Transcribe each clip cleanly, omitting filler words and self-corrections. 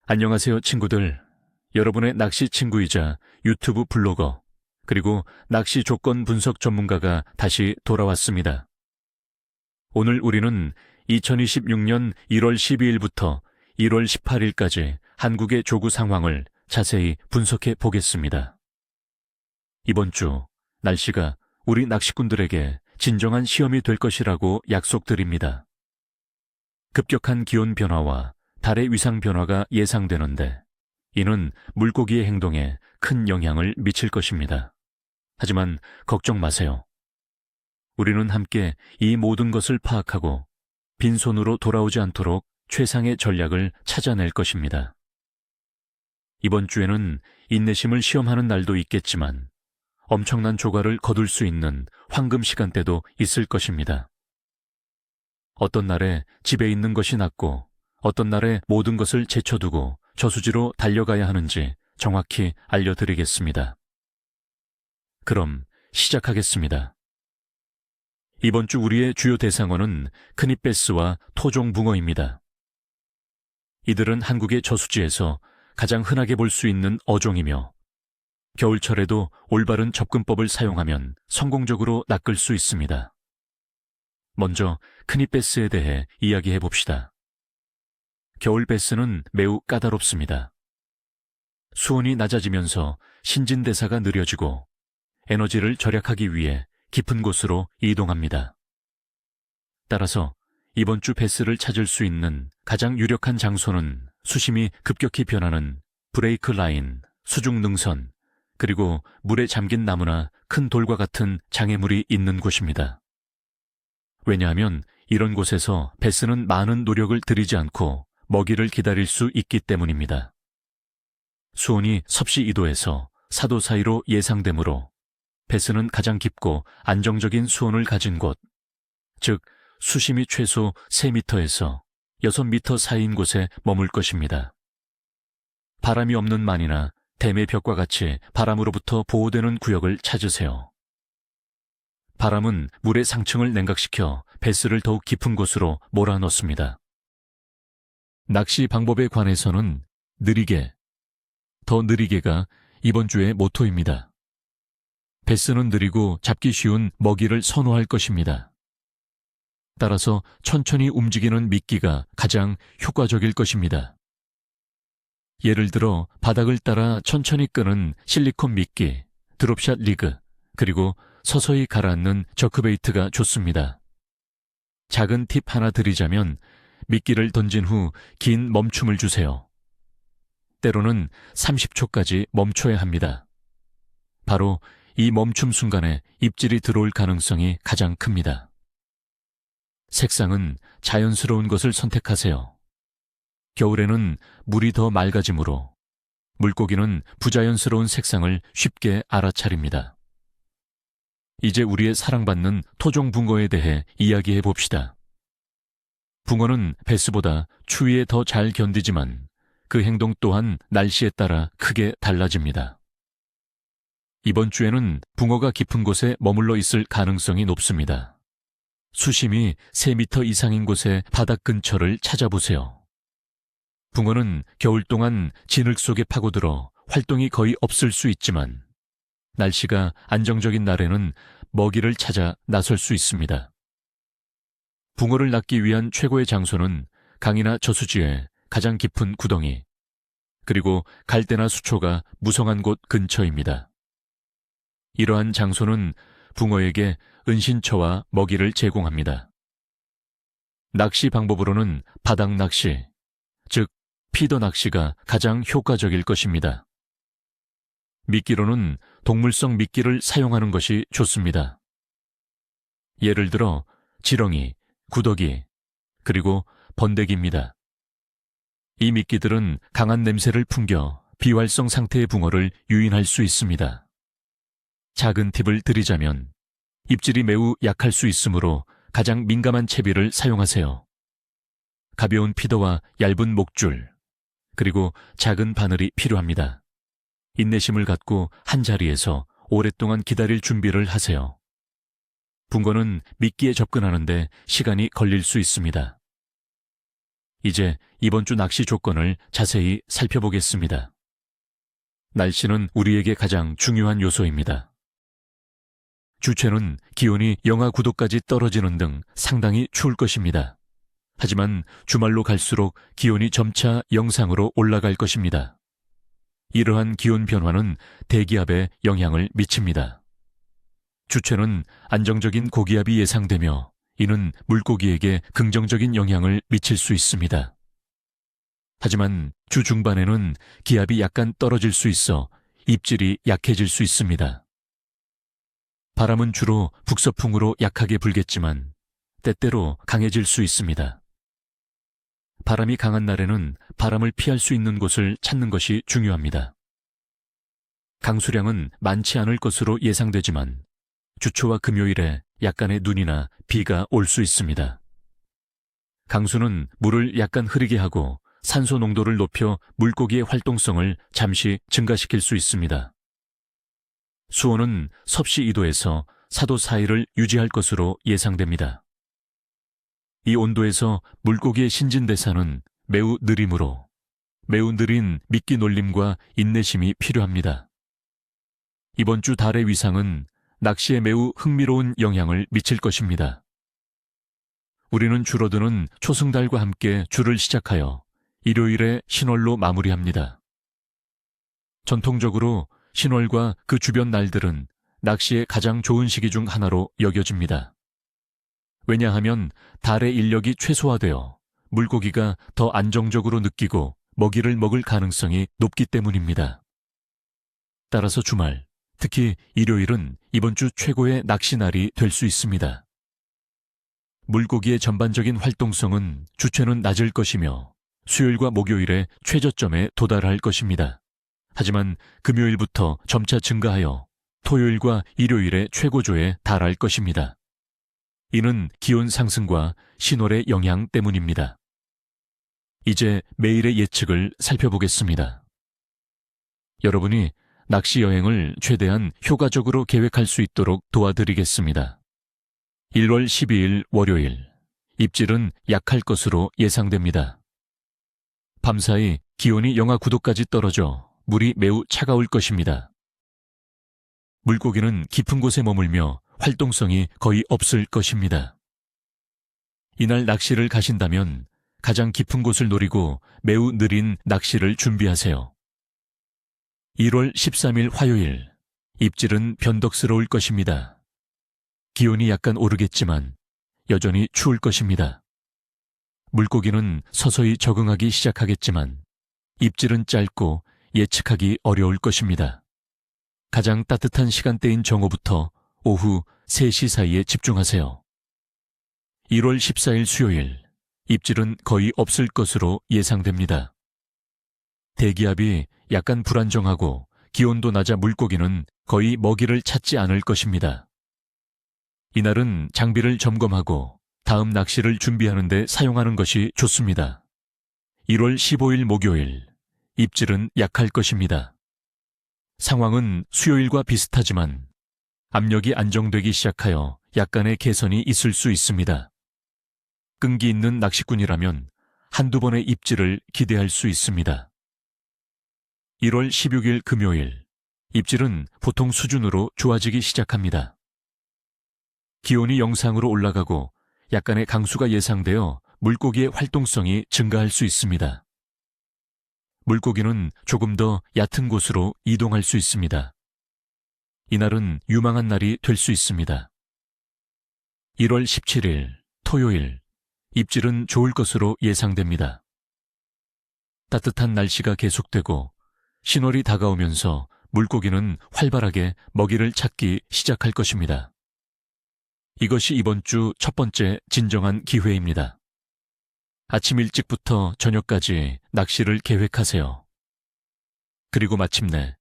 안녕하세요, 친구들. 여러분의 낚시 친구이자 유튜브 블로거, 그리고 낚시 조건 분석 전문가가 다시 돌아왔습니다. 오늘 우리는 2026년 1월 12일부터 1월 18일까지 한국의 조구 상황을 자세히 분석해 보겠습니다. 이번 주 날씨가 우리 낚시꾼들에게 진정한 시험이 될 것이라고 약속드립니다. 급격한 기온 변화와 달의 위상 변화가 예상되는데 이는 물고기의 행동에 큰 영향을 미칠 것입니다. 하지만 걱정 마세요. 우리는 함께 이 모든 것을 파악하고 빈손으로 돌아오지 않도록 최상의 전략을 찾아낼 것입니다. 이번 주에는 인내심을 시험하는 날도 있겠지만 엄청난 조과를 거둘 수 있는 황금 시간대도 있을 것입니다. 어떤 날에 집에 있는 것이 낫고 어떤 날에 모든 것을 제쳐두고 저수지로 달려가야 하는지 정확히 알려드리겠습니다. 그럼 시작하겠습니다. 이번 주 우리의 주요 대상어는 크니베스와 토종붕어입니다. 이들은 한국의 저수지에서 가장 흔하게 볼 수 있는 어종이며 겨울철에도 올바른 접근법을 사용하면 성공적으로 낚을 수 있습니다. 먼저 크니베스에 대해 이야기해 봅시다. 겨울 베스는 매우 까다롭습니다. 수온이 낮아지면서 신진대사가 느려지고 에너지를 절약하기 위해 깊은 곳으로 이동합니다. 따라서 이번 주 베스를 찾을 수 있는 가장 유력한 장소는 수심이 급격히 변하는 브레이크 라인, 수중 능선, 그리고 물에 잠긴 나무나 큰 돌과 같은 장애물이 있는 곳입니다. 왜냐하면 이런 곳에서 베스는 많은 노력을 들이지 않고 먹이를 기다릴 수 있기 때문입니다. 수온이 섭씨 2도에서 4도 사이로 예상되므로 베스는 가장 깊고 안정적인 수온을 가진 곳, 즉 수심이 최소 3m에서 6m 사이인 곳에 머물 것입니다. 바람이 없는 만이나 댐의 벽과 같이 바람으로부터 보호되는 구역을 찾으세요. 바람은 물의 상층을 냉각시켜 베스를 더욱 깊은 곳으로 몰아넣습니다. 낚시 방법에 관해서는 느리게, 더 느리게가 이번 주의 모토입니다. 베스는 느리고 잡기 쉬운 먹이를 선호할 것입니다. 따라서 천천히 움직이는 미끼가 가장 효과적일 것입니다. 예를 들어 바닥을 따라 천천히 끄는 실리콘 미끼, 드롭샷 리그, 그리고 서서히 가라앉는 저크베이트가 좋습니다. 작은 팁 하나 드리자면 미끼를 던진 후 긴 멈춤을 주세요. 때로는 30초까지 멈춰야 합니다. 바로 이 멈춤 순간에 입질이 들어올 가능성이 가장 큽니다. 색상은 자연스러운 것을 선택하세요. 겨울에는 물이 더 맑아지므로 물고기는 부자연스러운 색상을 쉽게 알아차립니다. 이제 우리의 사랑받는 토종붕어에 대해 이야기해 봅시다. 붕어는 베스보다 추위에 더 잘 견디지만 그 행동 또한 날씨에 따라 크게 달라집니다. 이번 주에는 붕어가 깊은 곳에 머물러 있을 가능성이 높습니다. 수심이 3m 이상인 곳의 바닥 근처를 찾아보세요. 붕어는 겨울 동안 진흙 속에 파고들어 활동이 거의 없을 수 있지만 날씨가 안정적인 날에는 먹이를 찾아 나설 수 있습니다. 붕어를 낚기 위한 최고의 장소는 강이나 저수지의 가장 깊은 구덩이, 그리고 갈대나 수초가 무성한 곳 근처입니다. 이러한 장소는 붕어에게 은신처와 먹이를 제공합니다. 낚시 방법으로는 바닥 낚시, 즉 피더 낚시가 가장 효과적일 것입니다. 미끼로는 동물성 미끼를 사용하는 것이 좋습니다. 예를 들어 지렁이, 구더기, 그리고 번데기입니다. 이 미끼들은 강한 냄새를 풍겨 비활성 상태의 붕어를 유인할 수 있습니다. 작은 팁을 드리자면 입질이 매우 약할 수 있으므로 가장 민감한 채비를 사용하세요. 가벼운 피더와 얇은 목줄, 그리고 작은 바늘이 필요합니다. 인내심을 갖고 한 자리에서 오랫동안 기다릴 준비를 하세요. 붕어는 미끼에 접근하는데 시간이 걸릴 수 있습니다. 이제 이번 주 낚시 조건을 자세히 살펴보겠습니다. 날씨는 우리에게 가장 중요한 요소입니다. 주체는 기온이 영하 9도까지 떨어지는 등 상당히 추울 것입니다. 하지만 주말로 갈수록 기온이 점차 영상으로 올라갈 것입니다. 이러한 기온 변화는 대기압에 영향을 미칩니다. 주체는 안정적인 고기압이 예상되며 이는 물고기에게 긍정적인 영향을 미칠 수 있습니다. 하지만 주 중반에는 기압이 약간 떨어질 수 있어 입질이 약해질 수 있습니다. 바람은 주로 북서풍으로 약하게 불겠지만 때때로 강해질 수 있습니다. 바람이 강한 날에는 바람을 피할 수 있는 곳을 찾는 것이 중요합니다. 강수량은 많지 않을 것으로 예상되지만 주초와 금요일에 약간의 눈이나 비가 올 수 있습니다. 강수는 물을 약간 흐리게 하고 산소 농도를 높여 물고기의 활동성을 잠시 증가시킬 수 있습니다. 수온은 섭씨 2도에서 4도 사이를 유지할 것으로 예상됩니다. 이 온도에서 물고기의 신진대사는 매우 느리므로 매우 느린 미끼 놀림과 인내심이 필요합니다. 이번 주 달의 위상은 낚시에 매우 흥미로운 영향을 미칠 것입니다. 우리는 줄어드는 초승달과 함께 주를 시작하여 일요일에 신월로 마무리합니다. 전통적으로 신월과 그 주변 날들은 낚시의 가장 좋은 시기 중 하나로 여겨집니다. 왜냐하면 달의 인력이 최소화되어 물고기가 더 안정적으로 느끼고 먹이를 먹을 가능성이 높기 때문입니다. 따라서 주말, 특히 일요일은 이번 주 최고의 낚시날이 될 수 있습니다. 물고기의 전반적인 활동성은 주체는 낮을 것이며 수요일과 목요일에 최저점에 도달할 것입니다. 하지만 금요일부터 점차 증가하여 토요일과 일요일에 최고조에 달할 것입니다. 이는 기온 상승과 신월의 영향 때문입니다. 이제 매일의 예측을 살펴보겠습니다. 여러분이 낚시 여행을 최대한 효과적으로 계획할 수 있도록 도와드리겠습니다. 1월 12일 월요일, 입질은 약할 것으로 예상됩니다. 밤사이 기온이 영하 9도까지 떨어져 물이 매우 차가울 것입니다. 물고기는 깊은 곳에 머물며 활동성이 거의 없을 것입니다. 이날 낚시를 가신다면 가장 깊은 곳을 노리고 매우 느린 낚시를 준비하세요. 1월 13일 화요일, 입질은 변덕스러울 것입니다. 기온이 약간 오르겠지만 여전히 추울 것입니다. 물고기는 서서히 적응하기 시작하겠지만 입질은 짧고 예측하기 어려울 것입니다. 가장 따뜻한 시간대인 정오부터 오후 3시 사이에 집중하세요. 1월 14일 수요일, 입질은 거의 없을 것으로 예상됩니다. 대기압이 약간 불안정하고 기온도 낮아 물고기는 거의 먹이를 찾지 않을 것입니다. 이날은 장비를 점검하고 다음 낚시를 준비하는 데 사용하는 것이 좋습니다. 1월 15일 목요일, 입질은 약할 것입니다. 상황은 수요일과 비슷하지만 압력이 안정되기 시작하여 약간의 개선이 있을 수 있습니다. 끈기 있는 낚시꾼이라면 한두 번의 입질을 기대할 수 있습니다. 1월 16일 금요일, 입질은 보통 수준으로 좋아지기 시작합니다. 기온이 영상으로 올라가고 약간의 강수가 예상되어 물고기의 활동성이 증가할 수 있습니다. 물고기는 조금 더 얕은 곳으로 이동할 수 있습니다. 이날은 유망한 날이 될 수 있습니다. 1월 17일 토요일, 입질은 좋을 것으로 예상됩니다. 따뜻한 날씨가 계속되고 신월이 다가오면서 물고기는 활발하게 먹이를 찾기 시작할 것입니다. 이것이 이번 주 첫 번째 진정한 기회입니다. 아침 일찍부터 저녁까지 낚시를 계획하세요. 그리고 마침내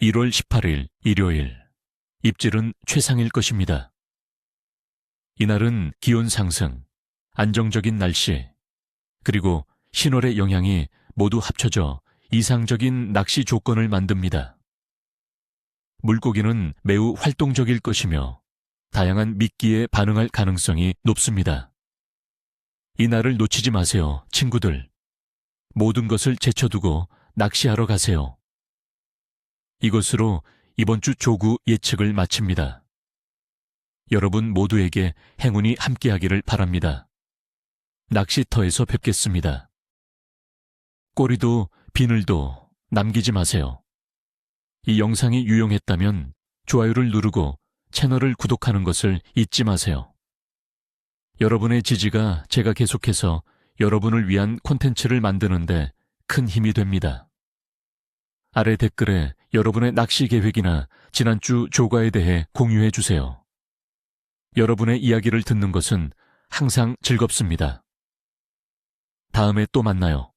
1월 18일 일요일, 입질은 최상일 것입니다. 이날은 기온 상승, 안정적인 날씨, 그리고 신월의 영향이 모두 합쳐져 이상적인 낚시 조건을 만듭니다. 물고기는 매우 활동적일 것이며 다양한 미끼에 반응할 가능성이 높습니다. 이날을 놓치지 마세요, 친구들. 모든 것을 제쳐두고 낚시하러 가세요. 이것으로 이번 주 조구 예측을 마칩니다. 여러분 모두에게 행운이 함께하기를 바랍니다. 낚시터에서 뵙겠습니다. 꼬리도 비늘도 남기지 마세요. 이 영상이 유용했다면 좋아요를 누르고 채널을 구독하는 것을 잊지 마세요. 여러분의 지지가 제가 계속해서 여러분을 위한 콘텐츠를 만드는데 큰 힘이 됩니다. 아래 댓글에 여러분의 낚시 계획이나 지난주 조과에 대해 공유해 주세요. 여러분의 이야기를 듣는 것은 항상 즐겁습니다. 다음에 또 만나요.